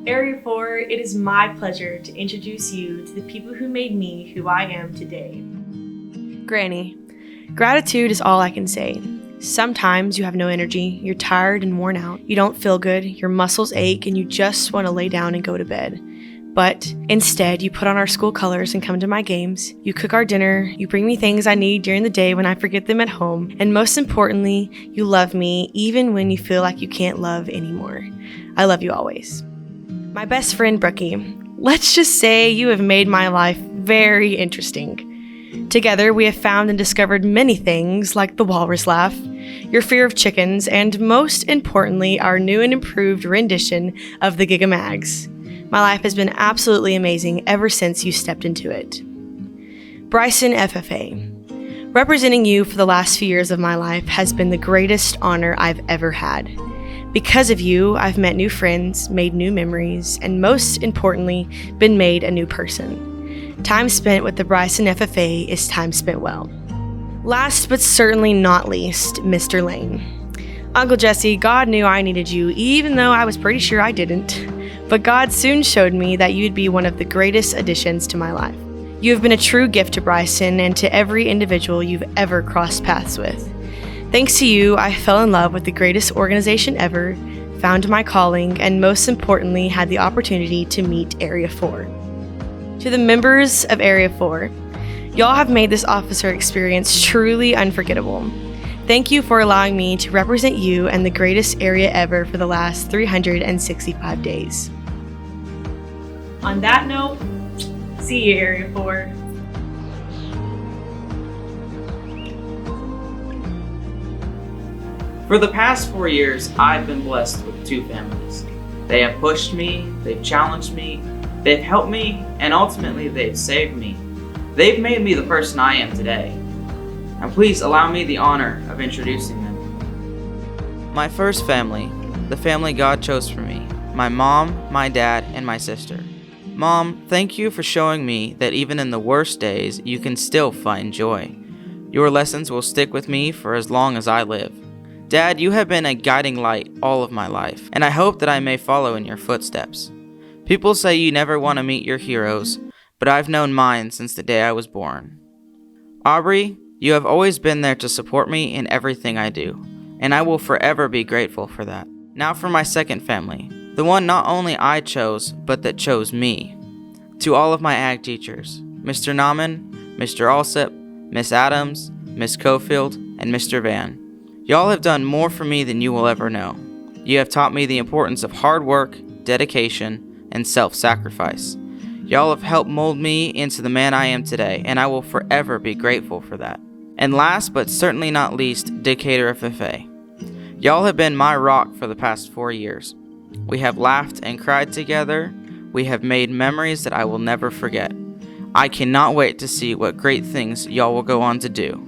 Area 4, it is my pleasure to introduce you to the people who made me who I am today. Granny, gratitude is all I can say. Sometimes you have no energy, you're tired and worn out, you don't feel good, your muscles ache, and you just want to lay down and go to bed. But instead, you put on our school colors and come to my games, you cook our dinner, you bring me things I need during the day when I forget them at home, and most importantly, you love me even when you feel like you can't love anymore. I love you always. My best friend, Brookie, let's just say you have made my life very interesting. Together, we have found and discovered many things like the walrus laugh, your fear of chickens, and most importantly, our new and improved rendition of the Gigamags. My life has been absolutely amazing ever since you stepped into it. Bryson FFA, representing you for the last few years of my life has been the greatest honor I've ever had. Because of you, I've met new friends, made new memories, and most importantly, been made a new person. Time spent with the Bryson FFA is time spent well. Last but certainly not least, Mr. Lane. Uncle Jesse, God knew I needed you, even though I was pretty sure I didn't. But God soon showed me that you'd be one of the greatest additions to my life. You have been a true gift to Bryson and to every individual you've ever crossed paths with. Thanks to you, I fell in love with the greatest organization ever, found my calling, and most importantly, had the opportunity to meet Area 4. To the members of Area 4, y'all have made this officer experience truly unforgettable. Thank you for allowing me to represent you and the greatest area ever for the last 365 days. On that note, see you, Area 4. For the past 4 years, I've been blessed with two families. They have pushed me, they've challenged me, they've helped me, and ultimately they've saved me. They've made me the person I am today. And please allow me the honor of introducing them. My first family, the family God chose for me, my mom, my dad, and my sister. Mom, thank you for showing me that even in the worst days, you can still find joy. Your lessons will stick with me for as long as I live. Dad, you have been a guiding light all of my life, and I hope that I may follow in your footsteps. People say you never want to meet your heroes, but I've known mine since the day I was born. Aubrey, you have always been there to support me in everything I do, and I will forever be grateful for that. Now for my second family, the one not only I chose, but that chose me. To all of my ag teachers, Mr. Nauman, Mr. Alsip, Miss Adams, Miss Cofield, and Mr. Van. Y'all have done more for me than you will ever know. You have taught me the importance of hard work, dedication, and self-sacrifice. Y'all have helped mold me into the man I am today, and I will forever be grateful for that. And last but certainly not least, Dictator Ffa. Y'all have been my rock for the past 4 years. We have laughed and cried together. We have made memories that I will never forget. I cannot wait to see what great things y'all will go on to do.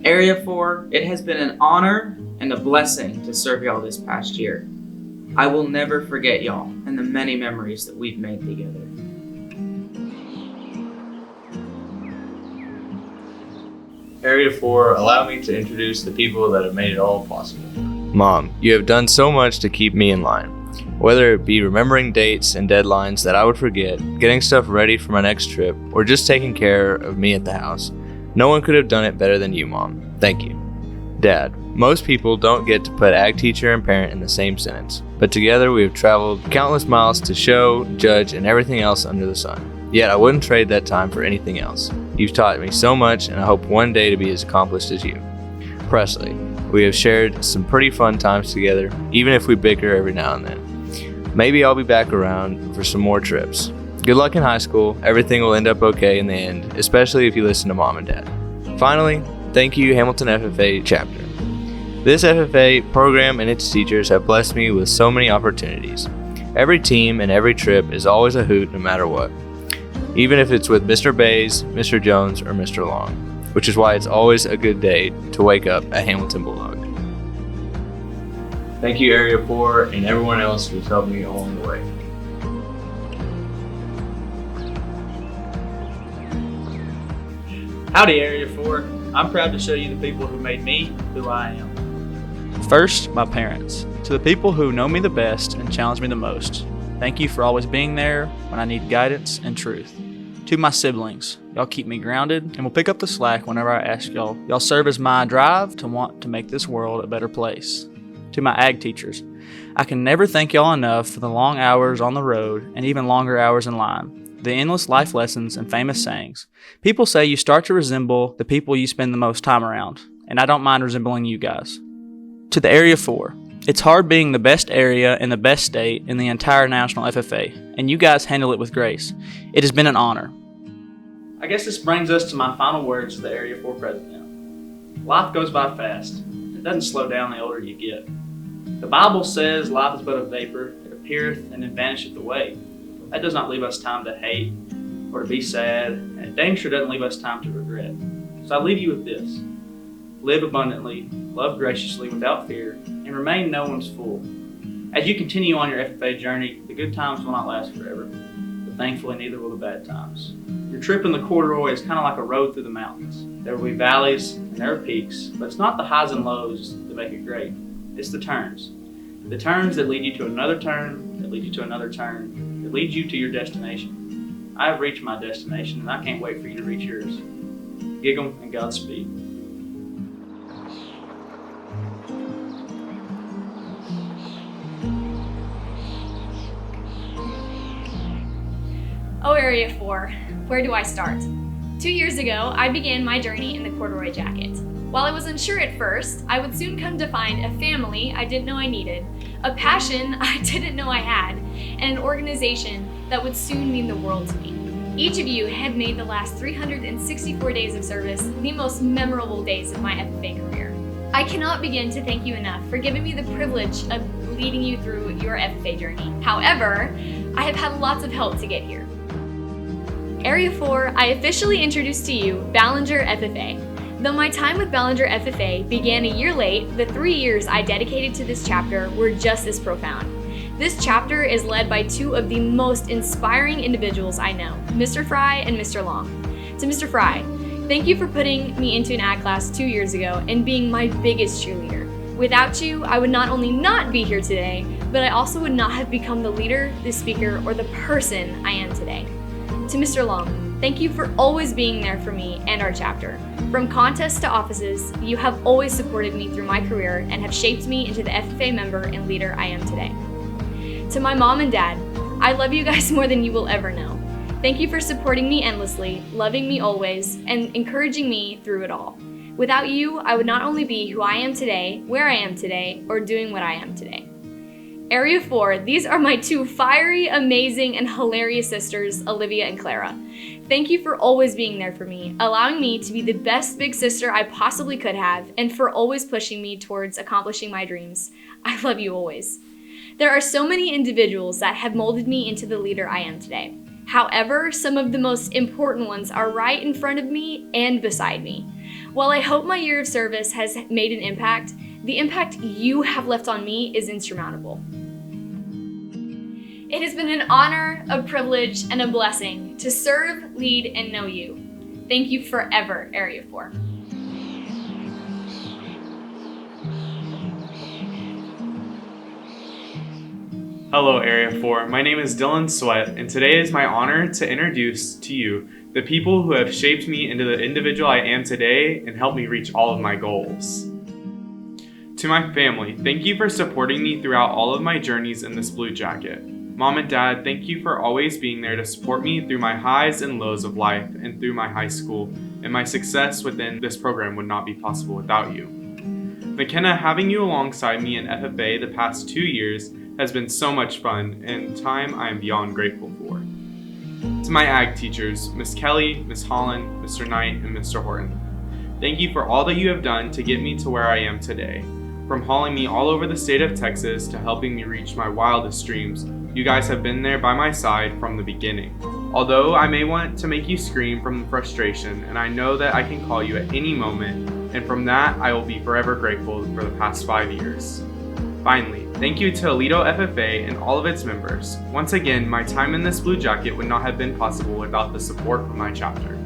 Area 4, it has been an honor and a blessing to serve y'all this past year. I will never forget y'all and the many memories that we've made together. Area 4, allow me to introduce the people that have made it all possible. Mom, you have done so much to keep me in line. Whether it be remembering dates and deadlines that I would forget, getting stuff ready for my next trip, or just taking care of me at the house. No one could have done it better than you, Mom. Thank you. Dad, most people don't get to put ag teacher and parent in the same sentence, but together we have traveled countless miles to show, judge, and everything else under the sun. Yet I wouldn't trade that time for anything else. You've taught me so much, and I hope one day to be as accomplished as you. Presley, we have shared some pretty fun times together, even if we bicker every now and then. Maybe I'll be back around for some more trips. Good luck in high school. Everything will end up okay in the end, especially if you listen to Mom and Dad. Finally, thank you, Hamilton FFA Chapter. This FFA program and its teachers have blessed me with so many opportunities. Every team and every trip is always a hoot no matter what, even if it's with Mr. Bays, Mr. Jones, or Mr. Long, which is why it's always a good day to wake up a Hamilton Bulldog. Thank you, Area 4, and everyone else who's helped me along the way. Howdy, Area 4. I'm proud to show you the people who made me who I am. First, my parents. To the people who know me the best and challenge me the most, thank you for always being there when I need guidance and truth. To my siblings, y'all keep me grounded and will pick up the slack whenever I ask y'all. Y'all serve as my drive to want to make this world a better place. To my ag teachers, I can never thank y'all enough for the long hours on the road and even longer hours in line, the endless life lessons and famous sayings. People say you start to resemble the people you spend the most time around, and I don't mind resembling you guys. To the Area 4, it's hard being the best area in the best state in the entire National FFA, and you guys handle it with grace. It has been an honor. I guess this brings us to my final words as the Area 4 president. Life goes by fast. It doesn't slow down the older you get. The Bible says life is but a vapor, it appeareth and then vanisheth away. That does not leave us time to hate or to be sad, and it dang sure doesn't leave us time to regret. So I leave you with this. Live abundantly, love graciously without fear, and remain no one's fool. As you continue on your FFA journey, the good times will not last forever, but thankfully neither will the bad times. Your trip in the corduroy is kind of like a road through the mountains. There will be valleys and there are peaks, but it's not the highs and lows that make it great. It's the turns. The turns that lead you to another turn, that lead you to another turn, that lead you to your destination. I have reached my destination, and I can't wait for you to reach yours. Gig 'em and Godspeed. Oh, Area 4, where do I start? 2 years ago, I began my journey in the corduroy jacket. While I was unsure at first, I would soon come to find a family I didn't know I needed, a passion I didn't know I had, and an organization that would soon mean the world to me. Each of you had made the last 364 days of service the most memorable days of my FFA career. I cannot begin to thank you enough for giving me the privilege of leading you through your FFA journey. However, I have had lots of help to get here. Area 4, I officially introduce to you Ballinger FFA. Though my time with Ballinger FFA began a year late, the 3 years I dedicated to this chapter were just as profound. This chapter is led by two of the most inspiring individuals I know, Mr. Fry and Mr. Long. To Mr. Fry, thank you for putting me into an ag class 2 years ago and being my biggest cheerleader. Without you, I would not only not be here today, but I also would not have become the leader, the speaker, or the person I am today. To Mr. Long, thank you for always being there for me and our chapter. From contests to offices, you have always supported me through my career and have shaped me into the FFA member and leader I am today. To my mom and dad, I love you guys more than you will ever know. Thank you for supporting me endlessly, loving me always, and encouraging me through it all. Without you, I would not only be who I am today, where I am today, or doing what I am today. Area 4, these are my two fiery, amazing, and hilarious sisters, Olivia and Clara. Thank you for always being there for me, allowing me to be the best big sister I possibly could have, and for always pushing me towards accomplishing my dreams. I love you always. There are so many individuals that have molded me into the leader I am today. However, some of the most important ones are right in front of me and beside me. While I hope my year of service has made an impact, the impact you have left on me is insurmountable. It has been an honor, a privilege, and a blessing to serve, lead, and know you. Thank you forever, Area 4. Hello, Area 4. My name is Dylan Sweat, and today is my honor to introduce to you the people who have shaped me into the individual I am today and helped me reach all of my goals. To my family, thank you for supporting me throughout all of my journeys in this blue jacket. Mom and Dad, thank you for always being there to support me through my highs and lows of life and through my high school, and my success within this program would not be possible without you. McKenna, having you alongside me in FFA the past 2 years has been so much fun and time I am beyond grateful for. To my ag teachers, Miss Kelly, Miss Holland, Mr. Knight, and Mr. Horton, thank you for all that you have done to get me to where I am today. From hauling me all over the state of Texas to helping me reach my wildest dreams, you guys have been there by my side from the beginning. Although I may want to make you scream from the frustration, and I know that I can call you at any moment, and from that I will be forever grateful for the past 5 years. Finally, thank you to Aledo FFA and all of its members. Once again, my time in this blue jacket would not have been possible without the support from my chapter.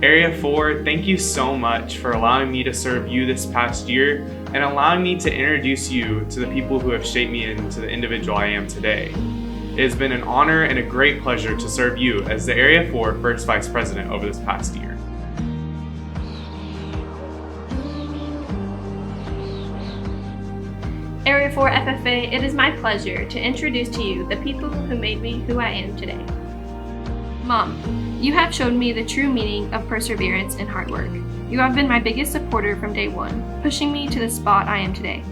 Area 4, thank you so much for allowing me to serve you this past year and allowing me to introduce you to the people who have shaped me into the individual I am today. It has been an honor and a great pleasure to serve you as the Area 4 First Vice President over this past year. Area 4 FFA, it is my pleasure to introduce to you the people who made me who I am today. Mom, you have shown me the true meaning of perseverance and hard work. You have been my biggest supporter from day one, pushing me to the spot I am today.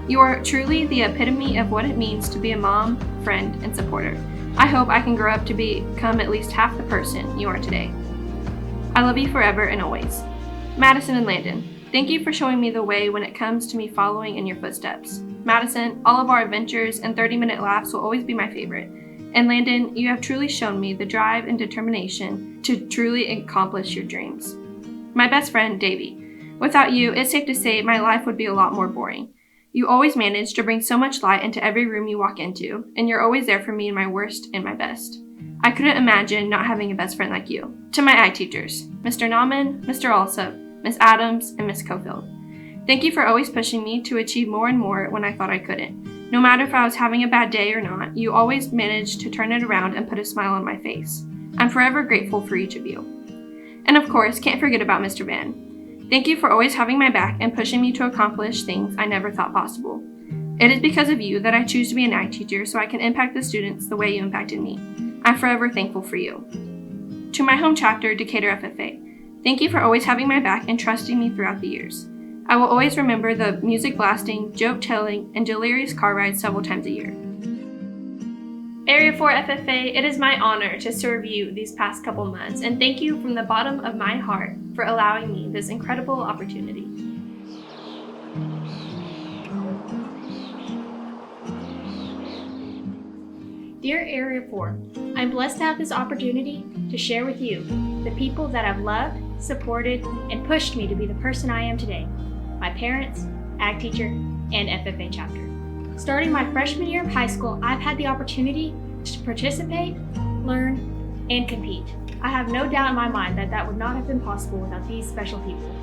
You are truly the epitome of what it means to be a mom, friend, and supporter. I hope I can grow up to become at least half the person you are today. I love you forever and always. Madison and Landon, thank you for showing me the way when it comes to me following in your footsteps. Madison, all of our adventures and 30-minute laughs will always be my favorite. And Landon, you have truly shown me the drive and determination to truly accomplish your dreams. My best friend, Davey. Without you, it's safe to say my life would be a lot more boring. You always manage to bring so much light into every room you walk into, and you're always there for me in my worst and my best. I couldn't imagine not having a best friend like you. To my art teachers, Mr. Nauman, Mr. Alsop, Miss Adams, and Miss Cofield. Thank you for always pushing me to achieve more and more when I thought I couldn't. No matter if I was having a bad day or not, you always managed to turn it around and put a smile on my face. I'm forever grateful for each of you. And of course, can't forget about Mr. Van. Thank you for always having my back and pushing me to accomplish things I never thought possible. It is because of you that I choose to be an art teacher so I can impact the students the way you impacted me. I'm forever thankful for you. To my home chapter, Dictator Ffa, thank you for always having my back and trusting me throughout the years. I will always remember the music blasting, joke telling, and delirious car rides several times a year. Area 4 FFA, it is my honor to serve you these past couple months, and thank you from the bottom of my heart for allowing me this incredible opportunity. Dear Area 4, I'm blessed to have this opportunity to share with you the people that have loved, supported, and pushed me to be the person I am today. My parents, ag teacher, and FFA chapter. Starting my freshman year of high school, I've had the opportunity to participate, learn, and compete. I have no doubt in my mind that that would not have been possible without these special people.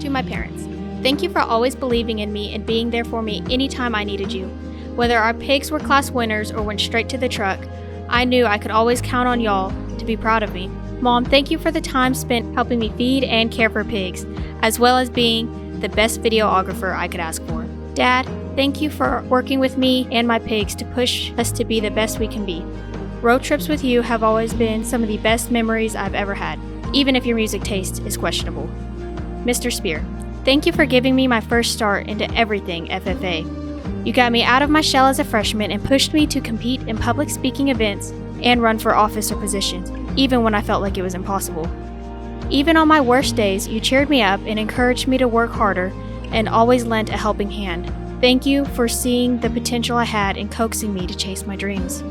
To my parents, thank you for always believing in me and being there for me anytime I needed you. Whether our pigs were class winners or went straight to the truck, I knew I could always count on y'all to be proud of me. Mom, thank you for the time spent helping me feed and care for pigs, as well as being the best videographer I could ask for. Dad, thank you for working with me and my pigs to push us to be the best we can be. Road trips with you have always been some of the best memories I've ever had, even if your music taste is questionable. Mr. Spear, thank you for giving me my first start into everything FFA. You got me out of my shell as a freshman and pushed me to compete in public speaking events and run for office or positions, even when I felt like it was impossible. Even on my worst days, you cheered me up and encouraged me to work harder and always lent a helping hand. Thank you for seeing the potential I had and coaxing me to chase my dreams.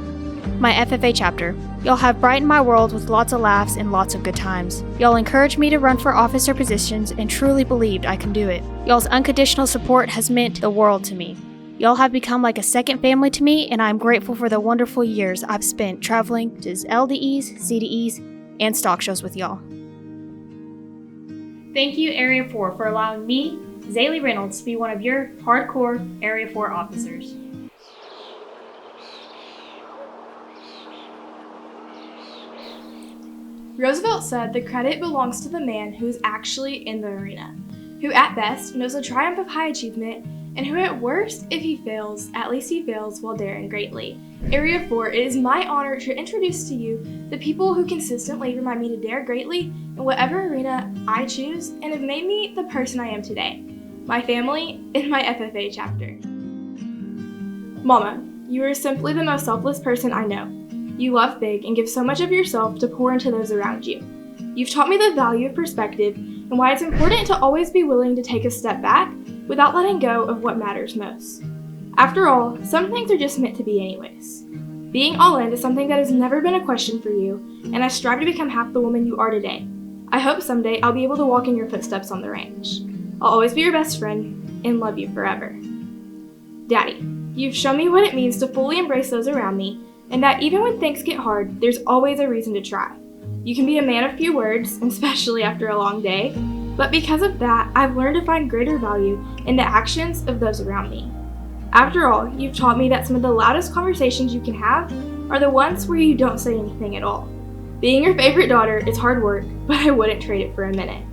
My FFA chapter, y'all have brightened my world with lots of laughs and lots of good times. Y'all encouraged me to run for officer positions and truly believed I can do it. Y'all's unconditional support has meant the world to me. Y'all have become like a second family to me, and I'm grateful for the wonderful years I've spent traveling to LDEs, CDEs, and stock shows with y'all. Thank you, Area 4, for allowing me, Zaylee Reynolds, to be one of your hardcore Area 4 officers. Roosevelt said the credit belongs to the man who is actually in the arena, who at best knows the triumph of high achievement, and who at worst, if he fails, at least he fails while daring greatly. Area 4, it is my honor to introduce to you the people who consistently remind me to dare greatly in whatever arena I choose and have made me the person I am today. My family and my FFA chapter. Mama, you are simply the most selfless person I know. You love big and give so much of yourself to pour into those around you. You've taught me the value of perspective and why it's important to always be willing to take a step back without letting go of what matters most. After all, some things are just meant to be anyways. Being all in is something that has never been a question for you, and I strive to become half the woman you are today. I hope someday I'll be able to walk in your footsteps on the ranch. I'll always be your best friend and love you forever. Daddy, you've shown me what it means to fully embrace those around me, and that even when things get hard, there's always a reason to try. You can be a man of few words, especially after a long day, but because of that, I've learned to find greater value in the actions of those around me. After all, you've taught me that some of the loudest conversations you can have are the ones where you don't say anything at all. Being your favorite daughter is hard work, but I wouldn't trade it for a minute.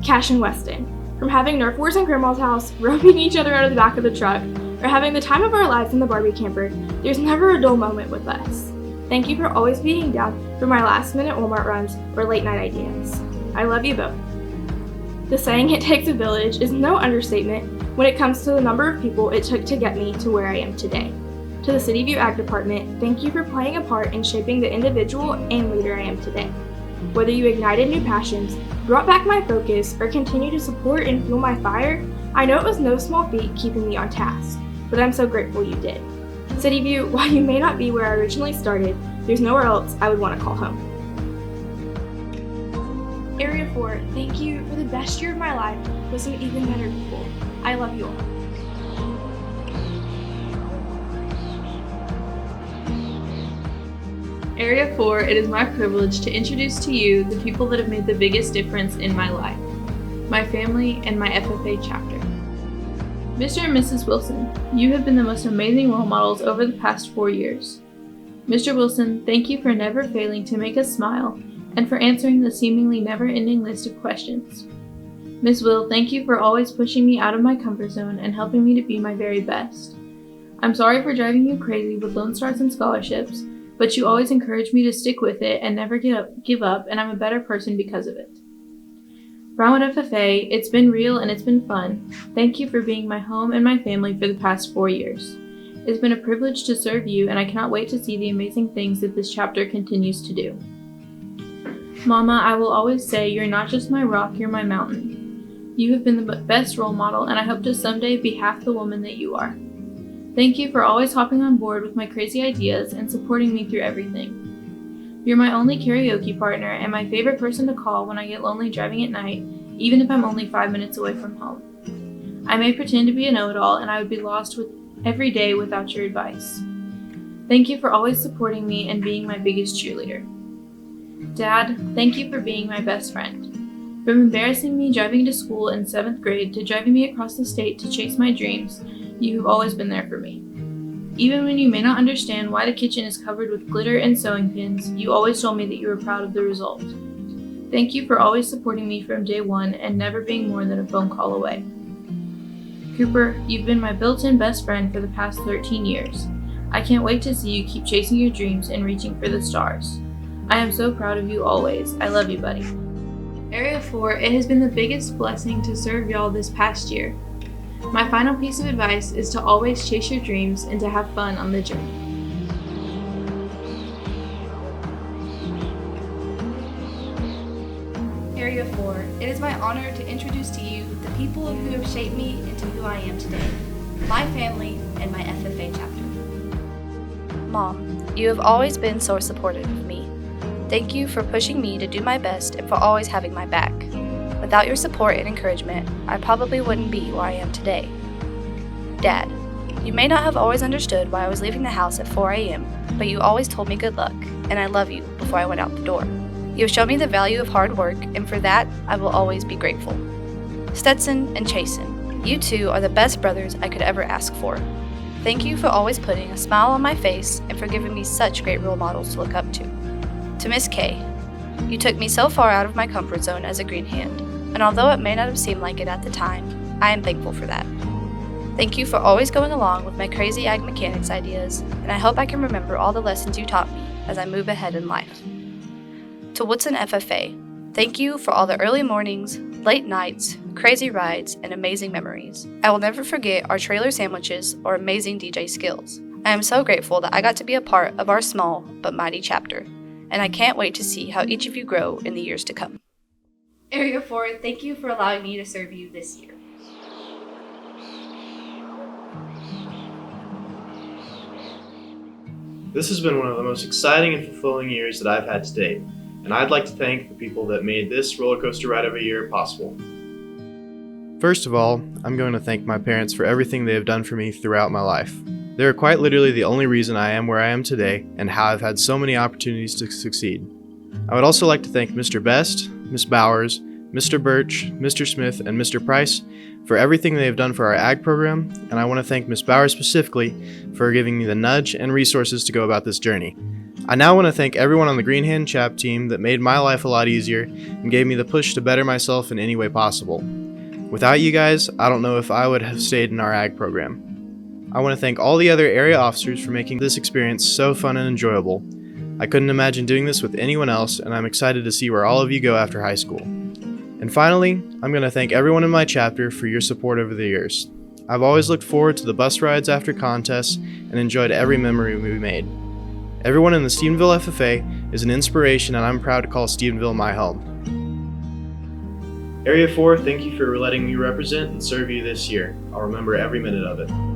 Cash and Weston. From having Nerf wars in Grandma's house, roping each other out of the back of the truck, or having the time of our lives in the Barbie camper, there's never a dull moment with us. Thank you for always being down for my last-minute Walmart runs or late-night ideas. I love you both. The saying, "it takes a village," is no understatement when it comes to the number of people it took to get me to where I am today. To the City View Ag Department, thank you for playing a part in shaping the individual and leader I am today. Whether you ignited new passions, brought back my focus, or continue to support and fuel my fire, I know it was no small feat keeping me on task, but I'm so grateful you did. City View, while you may not be where I originally started, there's nowhere else I would want to call home. Area 4, thank you for the best year of my life with some even better people. I love you all. Area 4, it is my privilege to introduce to you the people that have made the biggest difference in my life, my family, and my FFA chapter. Mr. and Mrs. Wilson, you have been the most amazing role models over the past 4 years. Mr. Wilson, thank you for never failing to make us smile and for answering the seemingly never-ending list of questions. Ms. Will, thank you for always pushing me out of my comfort zone and helping me to be my very best. I'm sorry for driving you crazy with Lone Stars and scholarships, but you always encourage me to stick with it and never give up, and I'm a better person because of it. Brownwood FFA, it's been real and it's been fun. Thank you for being my home and my family for the past 4 years. It's been a privilege to serve you, and I cannot wait to see the amazing things that this chapter continues to do. Mama, I will always say you're not just my rock, you're my mountain. You have been the best role model, and I hope to someday be half the woman that you are. Thank you for always hopping on board with my crazy ideas and supporting me through everything. You're my only karaoke partner and my favorite person to call when I get lonely driving at night, even if I'm only 5 minutes away from home. I may pretend to be a know-it-all, and I would be lost every day without your advice. Thank you for always supporting me and being my biggest cheerleader. Dad, thank you for being my best friend. From embarrassing me driving to school in 7th grade to driving me across the state to chase my dreams, you have always been there for me. Even when you may not understand why the kitchen is covered with glitter and sewing pins, you always told me that you were proud of the result. Thank you for always supporting me from day one and never being more than a phone call away. Cooper, you've been my built-in best friend for the past 13 years. I can't wait to see you keep chasing your dreams and reaching for the stars. I am so proud of you always. I love you, buddy. Area 4, it has been the biggest blessing to serve y'all this past year. My final piece of advice is to always chase your dreams and to have fun on the journey. Area 4, it is my honor to introduce to you the people who have shaped me into who I am today, my family and my FFA chapter. Mom, you have always been so supportive of me. Thank you for pushing me to do my best and for always having my back. Without your support and encouragement, I probably wouldn't be where I am today. Dad, you may not have always understood why I was leaving the house at 4 a.m., but you always told me good luck, and I love you before I went out the door. You have shown me the value of hard work, and for that, I will always be grateful. Stetson and Chasen, you two are the best brothers I could ever ask for. Thank you for always putting a smile on my face and for giving me such great role models to look up to. To Miss K, you took me so far out of my comfort zone as a green hand, and although it may not have seemed like it at the time, I am thankful for that. Thank you for always going along with my crazy ag mechanics ideas, and I hope I can remember all the lessons you taught me as I move ahead in life. To Woodson FFA, thank you for all the early mornings, late nights, crazy rides, and amazing memories. I will never forget our trailer sandwiches or amazing DJ skills. I am so grateful that I got to be a part of our small but mighty chapter, and I can't wait to see how each of you grow in the years to come. Area 4, thank you for allowing me to serve you this year. This has been one of the most exciting and fulfilling years that I've had to date, and I'd like to thank the people that made this roller coaster ride of a year possible. First of all, I'm going to thank my parents for everything they have done for me throughout my life. They are quite literally the only reason I am where I am today and how I've had so many opportunities to succeed. I would also like to thank Mr. Best, Miss Bowers, Mr. Birch, Mr. Smith, and Mr. Price for everything they have done for our ag program, and I want to thank Miss Bowers specifically for giving me the nudge and resources to go about this journey. I now want to thank everyone on the Green Hand Chap team that made my life a lot easier and gave me the push to better myself in any way possible. Without you guys, I don't know if I would have stayed in our ag program. I want to thank all the other area officers for making this experience so fun and enjoyable. I couldn't imagine doing this with anyone else, and I'm excited to see where all of you go after high school. And finally, I'm going to thank everyone in my chapter for your support over the years. I've always looked forward to the bus rides after contests and enjoyed every memory we made. Everyone in the Stephenville FFA is an inspiration, and I'm proud to call Stephenville my home. Area 4, thank you for letting me represent and serve you this year. I'll remember every minute of it.